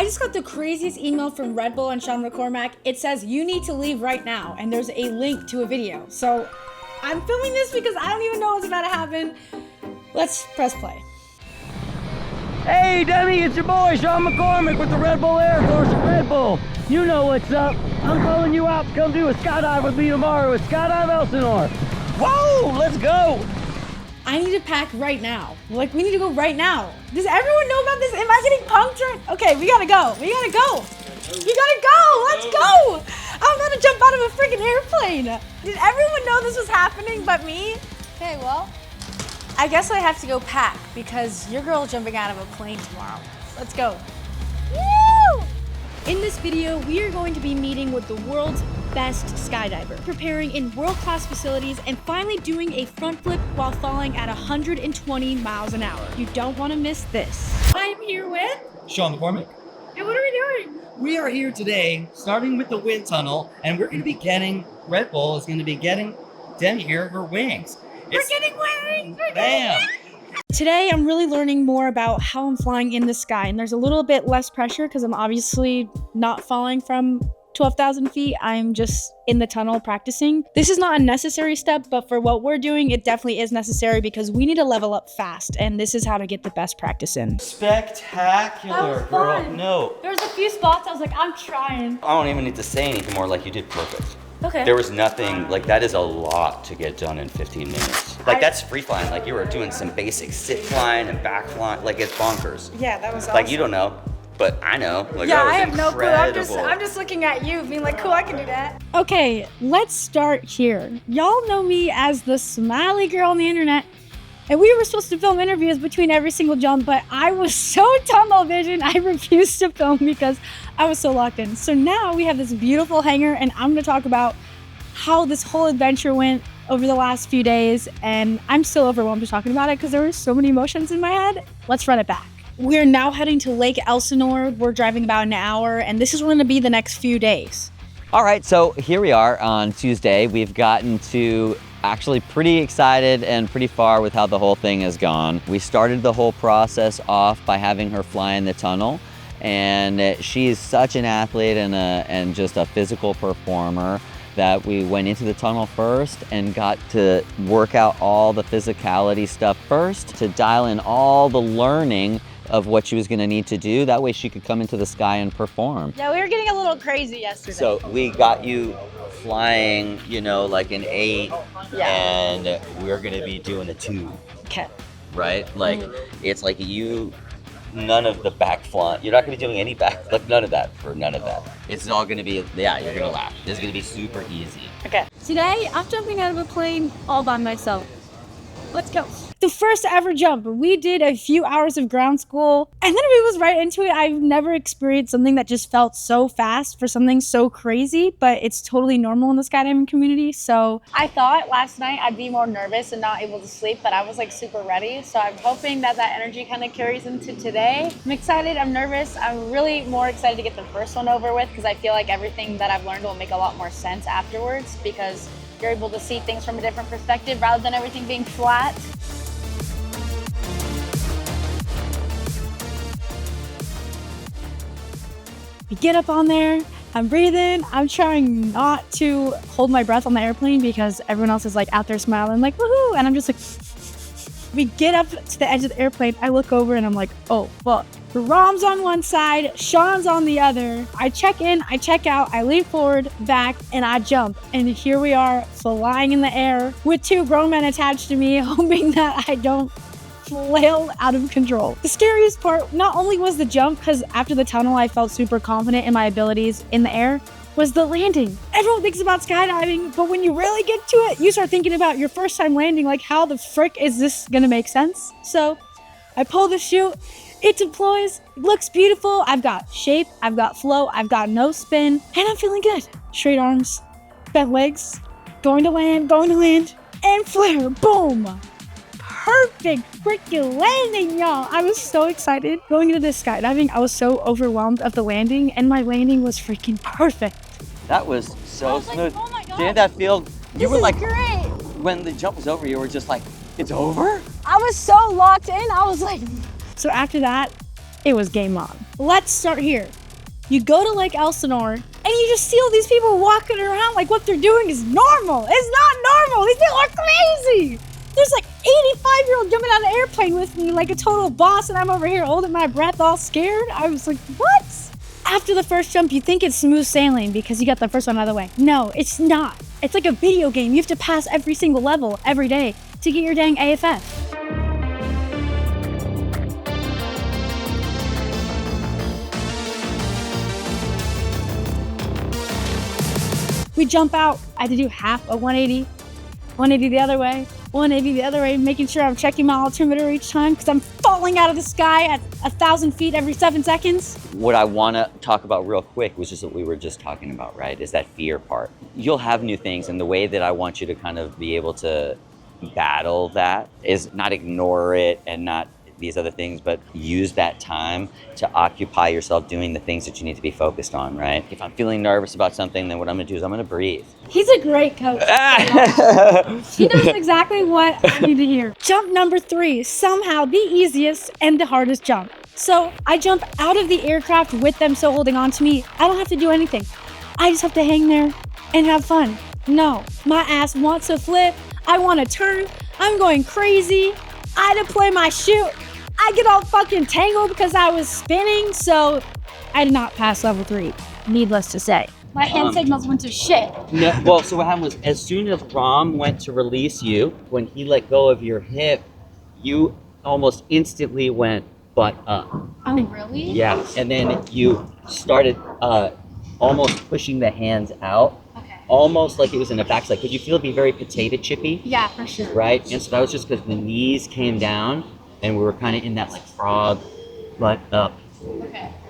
just got the craziest email from Red Bull and Sean MacCormac. It says you need to leave right now, and there's a link to a video. So I'm filming this because I don't even know what's about to happen. Let's press play. Hey Demi, it's your boy Sean MacCormac with the Red Bull Air Force at Red Bull. You know what's up. I'm calling you out to come do a skydive with me tomorrow at Skydive Elsinore. Whoa, let's go. I need to pack right now. Like, we need to go right now. Does everyone know about this? Am I getting punked right? Okay, we gotta go. We gotta go. We gotta go. Let's go. I'm about to jump out of a freaking airplane. Did everyone know this was happening but me? Okay, well, I guess I have to go pack because your girl jumping out of a plane tomorrow. Let's go. Woo! In this video, we are going to be meeting with the world's best skydiver, preparing in world-class facilities, and finally doing a front flip while falling at 120 miles an hour. You don't want to miss this. I'm here with Sean MacCormac. And what are we doing? We are here today, starting with the wind tunnel, and we're going to be getting, Red Bull is going to be getting Demi here her wings. We're getting wings! Bam! Today, I'm really learning more about how I'm flying in the sky, and there's a little bit less pressure because I'm obviously not falling from 12,000 feet. I'm just in the tunnel practicing. This is not a necessary step, but for what we're doing, it definitely is necessary because we need to level up fast, and this is how to get the best practice in. Spectacular, girl. Fun. No. There was a few spots I was like, I'm trying. I don't even need to say anything more, like you did perfect. Okay. There was nothing, like that is a lot to get done in 15 minutes. Like that's free flying, like you were doing some basic sit flying and back flying, like it's bonkers. Yeah, that was awesome. Like you don't know, but I know. Like, yeah, that was I have no clue. incredible. I'm just looking at you, being like, cool, I can do that. Okay, let's start here. Y'all know me as the smiley girl on the internet, and we were supposed to film interviews between every single jump, but I was so tunnel vision, I refused to film because I was so locked in. So now we have this beautiful hangar, and I'm gonna talk about how this whole adventure went over the last few days, and I'm still overwhelmed just talking about it because there were so many emotions in my head. Let's run it back. We're now heading to Lake Elsinore. We're driving about an hour, and this is going to be the next few days. All right, so here we are on Tuesday. We've gotten to actually pretty excited and pretty far with how the whole thing has gone. We started the whole process off by having her fly in the tunnel, and she is such an athlete and just a physical performer that we went into the tunnel first and got to work out all the physicality stuff first to dial in all the learning of what she was going to need to do. That way she could come into the sky and perform. Yeah, we were getting a little crazy yesterday. So we got you flying, you know, like an 8, and we're going to be doing a 2. Okay. Right? Like, it's like none of the back flying. You're not going to be doing any back, like none of that for none of that. It's all going to be, yeah, you're going to laugh. This is going to be super easy. Okay. Today, I'm jumping out of a plane all by myself. Let's go. The first ever jump. We did a few hours of ground school, and then we was right into it. I've never experienced something that just felt so fast for something so crazy, but it's totally normal in the skydiving community. So I thought last night I'd be more nervous and not able to sleep, but I was like super ready. So I'm hoping that energy kind of carries into today. I'm excited, I'm nervous. I'm really more excited to get the first one over with because I feel like everything that I've learned will make a lot more sense afterwards because you're able to see things from a different perspective rather than everything being flat. We get up on there, I'm breathing, I'm trying not to hold my breath on the airplane because everyone else is like out there smiling like woohoo, and I'm just like, we get up to the edge of the airplane, I look over and I'm like, oh fuck. Rom's on one side, Sean's on the other. I check in, I check out, I lean forward, back, and I jump. And here we are flying in the air with 2 grown men attached to me, hoping that I don't flail out of control. The scariest part, not only was the jump, because after the tunnel I felt super confident in my abilities in the air, was the landing. Everyone thinks about skydiving, but when you really get to it, you start thinking about your first time landing, like how the frick is this gonna make sense? So I pull the chute, it deploys, it looks beautiful. I've got shape, I've got flow, I've got no spin, and I'm feeling good. Straight arms, bent legs, going to land, and flare, boom. Perfect freaking landing, y'all. I was so excited. Going into this skydiving, I was so overwhelmed of the landing, and my landing was freaking perfect. That was so smooth. Like, oh my God. Didn't that feel, you were like, great. when the jump was over, you were just like, it's over? I was so locked in, I was like... So after that, it was game on. Let's start here. You go to Lake Elsinore and you just see all these people walking around like what they're doing is normal. It's not normal. These people are crazy. There's like 85-year-old jumping out of an airplane with me like a total boss, and I'm over here holding my breath all scared. I was like, what? After the first jump, you think it's smooth sailing because you got the first one out of the way. No, it's not. It's like a video game. You have to pass every single level every day to get your dang AFF. We jump out. I had to do half a 180, 180 the other way, 180 the other way, making sure I'm checking my altimeter each time because I'm falling out of the sky at 1,000 feet every 7 seconds. What I want to talk about real quick was just what we were just talking about, right? Is that fear part. You'll have new things, and the way that I want you to kind of be able to battle that is not ignore it and not these other things, but use that time to occupy yourself doing the things that you need to be focused on, right? If I'm feeling nervous about something, then what I'm gonna do is I'm gonna breathe. He's a great coach. He knows exactly what I need to hear. Jump number 3, somehow the easiest and the hardest jump. So I jump out of the aircraft with them still holding on to me. I don't have to do anything. I just have to hang there and have fun. No, my ass wants to flip. I want to turn. I'm going crazy. I had to play my chute. I get all fucking tangled because I was spinning, so I did not pass level 3, needless to say. My hand signals went to shit. No, well, so what happened was as soon as Ram went to release you, when he let go of your hip, you almost instantly went butt up. Oh, really? Yeah, and then you started almost pushing the hands out, almost like it was in a backslide. Could you feel it be very potato chippy? Yeah, for sure. Right? And so that was just because the knees came down and we were kind of in that like frog butt up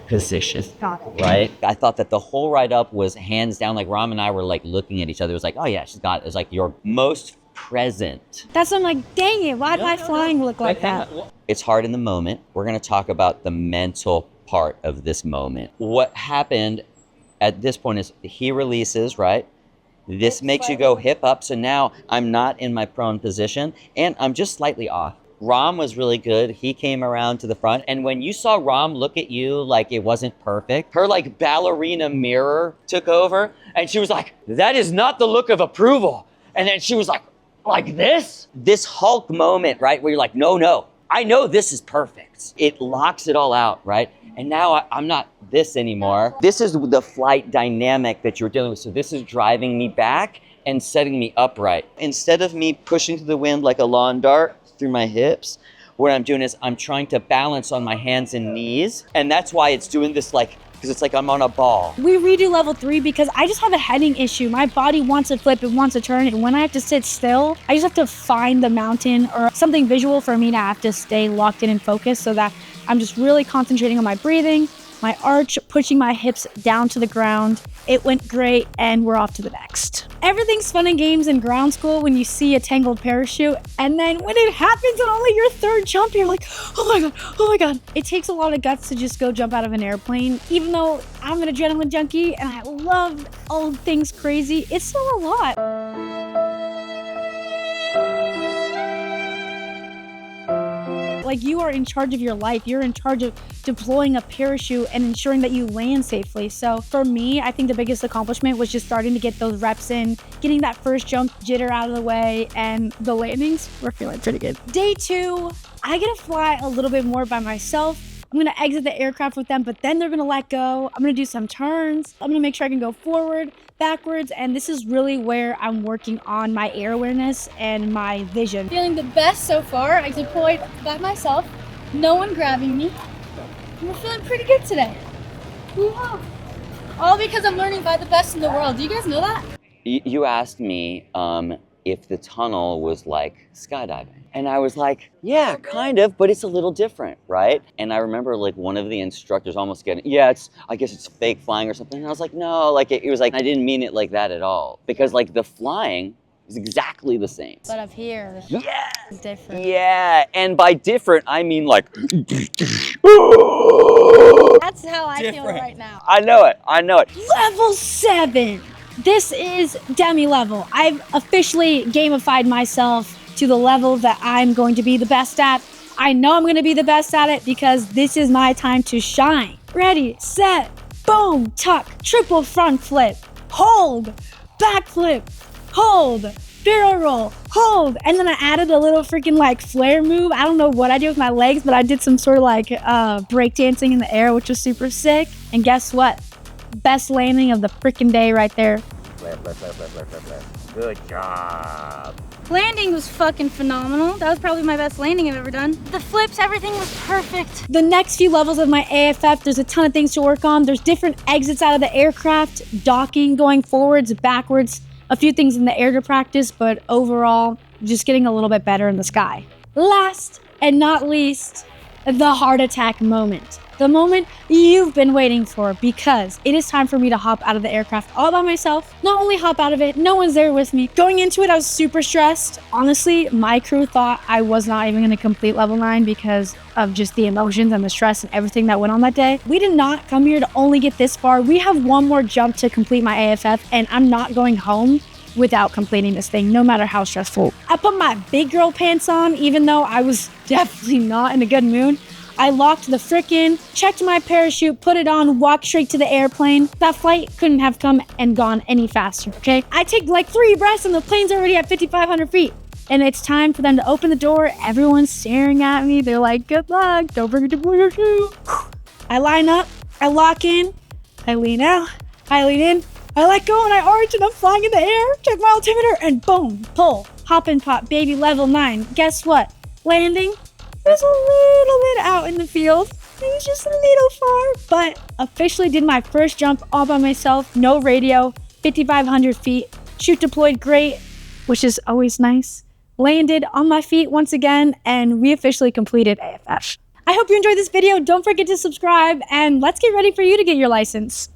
position. Got it. Right? I thought that the whole ride up was hands down, like Ram and I were like looking at each other. It was like, oh yeah, she's got it. It's like your most present. That's I'm like, dang it, why'd my flying look like that? It's hard in the moment. We're gonna talk about the mental part of this moment. What happened at this point is he releases, right? This makes you go hip up. So now I'm not in my prone position and I'm just slightly off. Ram was really good. He came around to the front. And when you saw Ram look at you like it wasn't perfect, her like ballerina mirror took over and she was like, that is not the look of approval. And then she was like this? This Hulk moment, right? Where you're like, no, I know this is perfect. It locks it all out, right? And now I'm not this anymore. This is the flight dynamic that you're dealing with. So this is driving me back and setting me upright. Instead of me pushing to the wind like a lawn dart through my hips, what I'm doing is I'm trying to balance on my hands and knees. And that's why it's doing this like, because it's like I'm on a ball. We redo level 3 because I just have a heading issue. My body wants to flip, it wants to turn, and when I have to sit still, I just have to find the mountain or something visual for me to have to stay locked in and focused so that I'm just really concentrating on my breathing, my arch, pushing my hips down to the ground. It went great, and we're off to the next. Everything's fun and games in ground school when you see a tangled parachute, and then when it happens on only your 3rd jump, you're like, oh my God. It takes a lot of guts to just go jump out of an airplane. Even though I'm an adrenaline junkie and I love all things crazy, it's still a lot. Like, you are in charge of your life. You're in charge of deploying a parachute and ensuring that you land safely. So for me, I think the biggest accomplishment was just starting to get those reps in, getting that first jump jitter out of the way, and the landings were feeling pretty good. Day 2, I get to fly a little bit more by myself. I'm gonna exit the aircraft with them, but then they're gonna let go. I'm gonna do some turns. I'm gonna make sure I can go forward, backwards, and this is really where I'm working on my air awareness and my vision. Feeling the best so far. I deployed by myself, no one grabbing me. We're feeling pretty good today. Woo-hoo. All because I'm learning by the best in the world. Do you guys know that? You asked me if the tunnel was like skydiving. And I was like, yeah, kind of, but it's a little different, right? And I remember like one of the instructors almost getting, I guess it's fake flying or something. And I was like, no, like it was like, I didn't mean it like that at all. Because like the flying is exactly the same. But up here, it's different. Yeah, and by different, I mean like. That's how I feel right now. I know it. Level 7. This is demi level. I've officially gamified myself to the level that I'm going to be the best at. I know I'm gonna be the best at it because this is my time to shine. Ready, set, boom, tuck, triple front flip, hold, back flip, hold, barrel roll, hold. And then I added a little freaking like flare move. I don't know what I did with my legs, but I did some sort of like breakdancing in the air, which was super sick. And guess what? Best landing of the freaking day right there. Flip, flip, flip, flip, flip, flip, flip. Good job. Landing was fucking phenomenal. That was probably my best landing I've ever done. The flips, everything was perfect. The next few levels of my AFF, there's a ton of things to work on. There's different exits out of the aircraft, docking, going forwards, backwards, a few things in the air to practice, but overall, just getting a little bit better in the sky. Last and not least, the heart attack moment. The moment you've been waiting for, because it is time for me to hop out of the aircraft all by myself. Not only hop out of it, no one's there with me. Going into it, I was super stressed. Honestly, my crew thought I was not even gonna complete level 9 because of just the emotions and the stress and everything that went on that day. We did not come here to only get this far. We have one more jump to complete my AFF, and I'm not going home without completing this thing, no matter how stressful. I put my big girl pants on, even though I was definitely not in a good mood. I locked the frickin', checked my parachute, put it on, walked straight to the airplane. That flight couldn't have come and gone any faster, okay? I take like 3 breaths and the plane's already at 5,500 feet. And it's time for them to open the door. Everyone's staring at me. They're like, good luck, don't forget to pull your shoe. I line up, I lock in, I lean out, I lean in, I let go and I arch and I'm flying in the air. Check my altimeter and boom, pull, hop and pop, baby, level 9. Guess what? Landing. It was a little bit out in the field. It was just a little far, but officially did my first jump all by myself. No radio, 5,500 feet. Chute deployed great, which is always nice. Landed on my feet once again, and we officially completed AFF. I hope you enjoyed this video. Don't forget to subscribe, and let's get ready for you to get your license.